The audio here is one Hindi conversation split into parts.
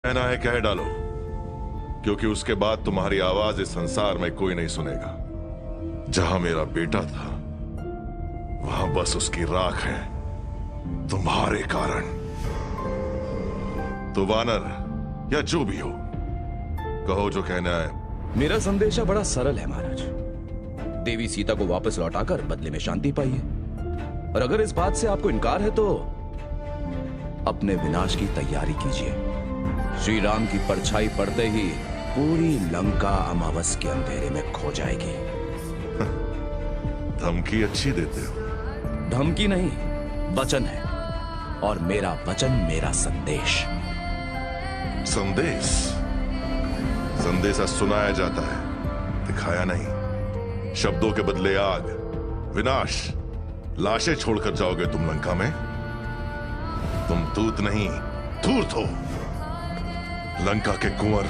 कहना है कह डालो, क्योंकि उसके बाद तुम्हारी आवाज इस संसार में कोई नहीं सुनेगा। जहां मेरा बेटा था वहां बस उसकी राख है तुम्हारे कारण। तो वानर या जो भी हो, कहो जो कहना है। मेरा संदेशा बड़ा सरल है महाराज। देवी सीता को वापस लौटाकर बदले में शांति पाइए, और अगर इस बात से आपको इनकार है तो अपने विनाश की तैयारी कीजिए। श्री राम की परछाई पड़ते ही पूरी लंका अमावस के अंधेरे में खो जाएगी। धमकी अच्छी देते हो। धमकी नहीं, वचन है, और मेरा वचन मेरा संदेश। संदेश? संदेशा सुनाया जाता है, दिखाया नहीं। शब्दों के बदले आग, विनाश, लाशें छोड़कर जाओगे तुम लंका में। तुम दूत नहीं, धूर्त हो। लंका के कुंवर,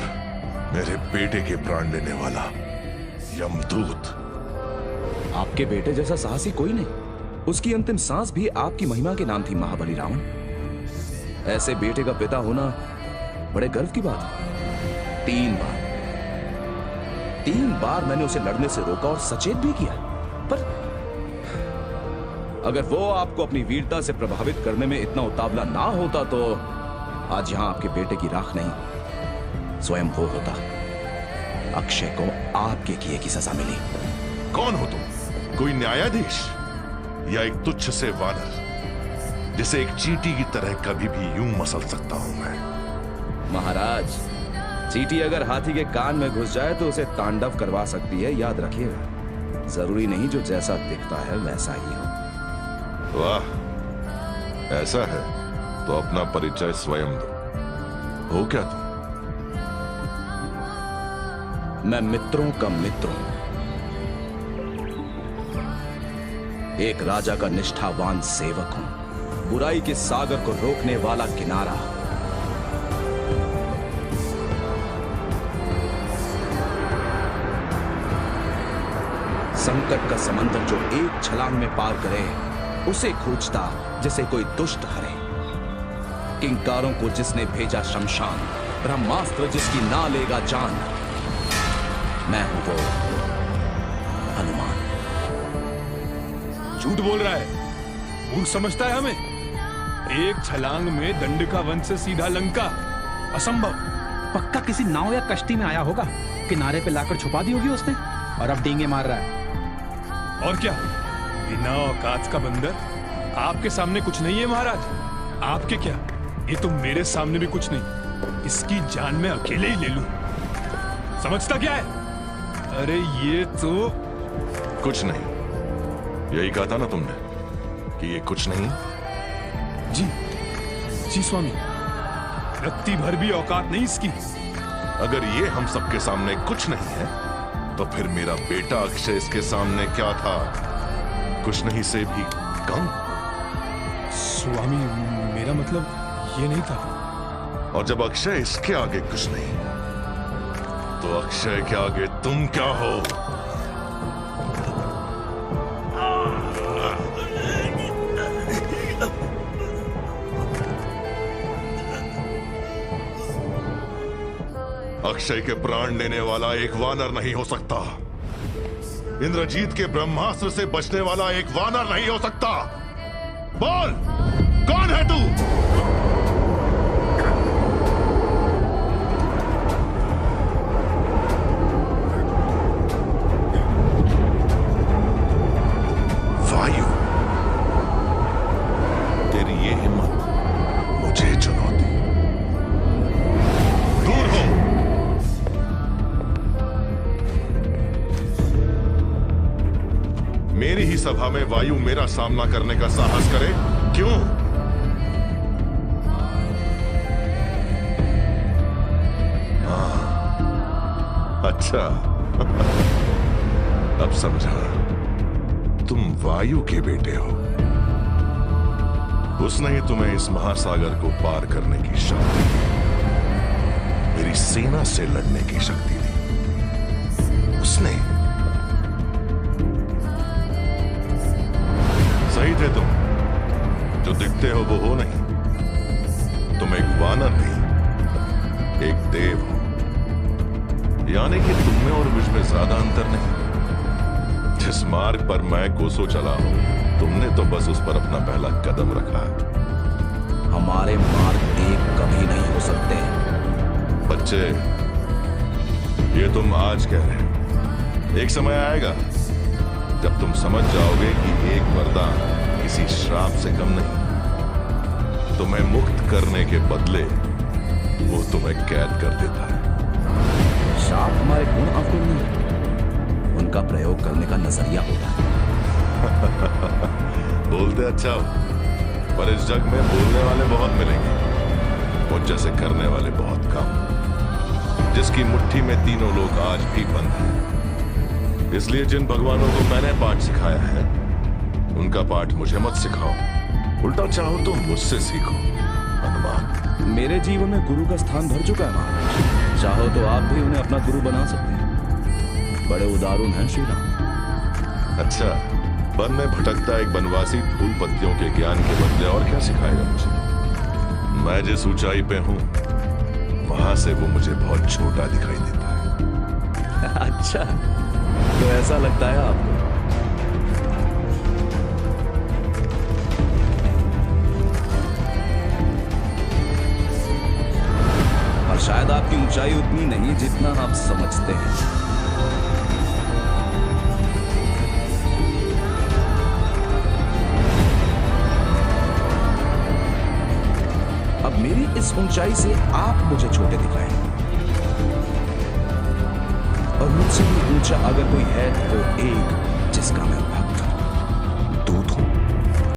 मेरे बेटे के प्राण लेने वाला यमदूत। आपके बेटे जैसा साहसी कोई नहीं। उसकी अंतिम सांस भी आपकी महिमा के नाम थी महाबली रावण। ऐसे बेटे का पिता होना बड़े गर्व की बात है। 3 बार मैंने उसे लड़ने से रोका और सचेत भी किया, पर अगर वो आपको अपनी वीरता से प्रभावित करने में इतना उतावला ना होता तो आज यहां आपके बेटे की राख नहीं, स्वयं वो होता। अक्षय को आपके किए की सजा मिली। कौन हो तुम? कोई न्यायाधीश या एक तुच्छ से वानर जिसे एक चींटी की तरह कभी भी यूं मसल सकता हूं मैं? महाराज, चींटी अगर हाथी के कान में घुस जाए तो उसे तांडव करवा सकती है, याद रखिएगा। जरूरी नहीं जो जैसा दिखता है वैसा ही हो। वाह, ऐसा है तो अपना परिचय स्वयं दो। हो क्या तुम? मैं मित्रों का मित्र हूं, एक राजा का निष्ठावान सेवक हूं, बुराई के सागर को रोकने वाला किनारा। संकट का समंदर जो एक छलांग में पार करे, उसे खोजता जैसे कोई दुष्ट हरे। किंकारों को जिसने भेजा शमशान, ब्रह्मास्त्र जिसकी ना लेगा जान। मैं हूं वो हनुमान। झूठ बोल रहा है, मूर्ख समझता है हमें। एक छलांग में दंडका वन से सीधा लंका, असंभव। पक्का किसी नाव या कश्ती में आया होगा, किनारे पे लाकर छुपा दी होगी उसने, और अब डींगे मार रहा है। और क्या, बिना औकात का बंदर। आपके सामने कुछ नहीं है महाराज। आपके क्या, ये तो मेरे सामने भी कुछ नहीं। इसकी जान मैं अकेले ही ले लूं। समझता क्या है? अरे ये तो कुछ नहीं। यही कहा था ना तुमने कि ये कुछ नहीं? जी स्वामी, रत्ती भर भी औकात नहीं इसकी। अगर ये हम सबके सामने कुछ नहीं है, तो फिर मेरा बेटा अक्षय इसके सामने क्या था? कुछ नहीं से भी कम। स्वामी, मेरा मतलब ये नहीं था। और जब अक्षय इसके आगे कुछ नहीं, तो अक्षय के आगे तुम क्या हो? अक्षय के प्राण लेने वाला एक वानर नहीं हो सकता। इंद्रजीत के ब्रह्मास्त्र से बचने वाला एक वानर नहीं हो सकता। बोल, कौन है तू? वायु, तेरी ये हिम्मत मुझे चुनौती। दूर हो। मेरी ही सभा में वायु मेरा सामना करने का साहस करे? क्यों? अच्छा, अब समझा। तुम वायु के बेटे हो। उसने ही तुम्हें इस महासागर को पार करने की शक्ति दी, मेरी सेना से लड़ने की शक्ति दी। उसने। सही थे तुम। जो दिखते हो वो हो नहीं। तुम एक वानर थी, एक देव हूं, यानी कि तुम में और मुझ में ज्यादा अंतर नहीं। जिस मार्ग पर मैं कोसों चला हूं, तुमने तो बस उस पर अपना पहला कदम रखा है। हमारे मार्ग एक कभी नहीं हो सकते। बच्चे, ये तुम आज कह रहे हो, एक समय आएगा जब तुम समझ जाओगे कि एक वरदान किसी श्राप से कम नहीं। तुम्हें मुक्त करने के बदले वो तुम्हें कैद कर देता है। श्राप हमारे गुण अवगुण नहीं, उनका प्रयोग करने का नजरिया होता है। बोलते अच्छा हो, पर इस जग में बोलने वाले बहुत मिलेंगे, मुझ जैसे करने वाले बहुत कम। जिसकी मुट्ठी में तीनों लोग आज भी बंद हैं। इसलिए जिन भगवानों को मैंने पाठ सिखाया है, उनका पाठ मुझे मत सिखाओ, उल्टा चाहो तो मुझसे सीखो। हनुमान, मेरे जीवन में गुरु का स्थान भर चुका है महाराज। चाहो तो आप भी उन्हें अपना गुरु बना सकते हैं। बड़े उदारून हैं श्री राम। अच्छा, वन में भटकता एक बनवासी फूल पत्तियों के ज्ञान के बदले और क्या सिखाएगा मुझे? मैं जिस ऊंचाई पे हूं, वहां से वो मुझे बहुत छोटा दिखाई देता है। अच्छा, तो ऐसा लगता है आपको? और शायद आपकी ऊंचाई उतनी नहीं जितना आप समझते हैं। अब मेरी इस ऊंचाई से आप मुझे छोटे दिखाएं, और मुझसे भी ऊंचा अगर कोई है तो एक जिसका मैं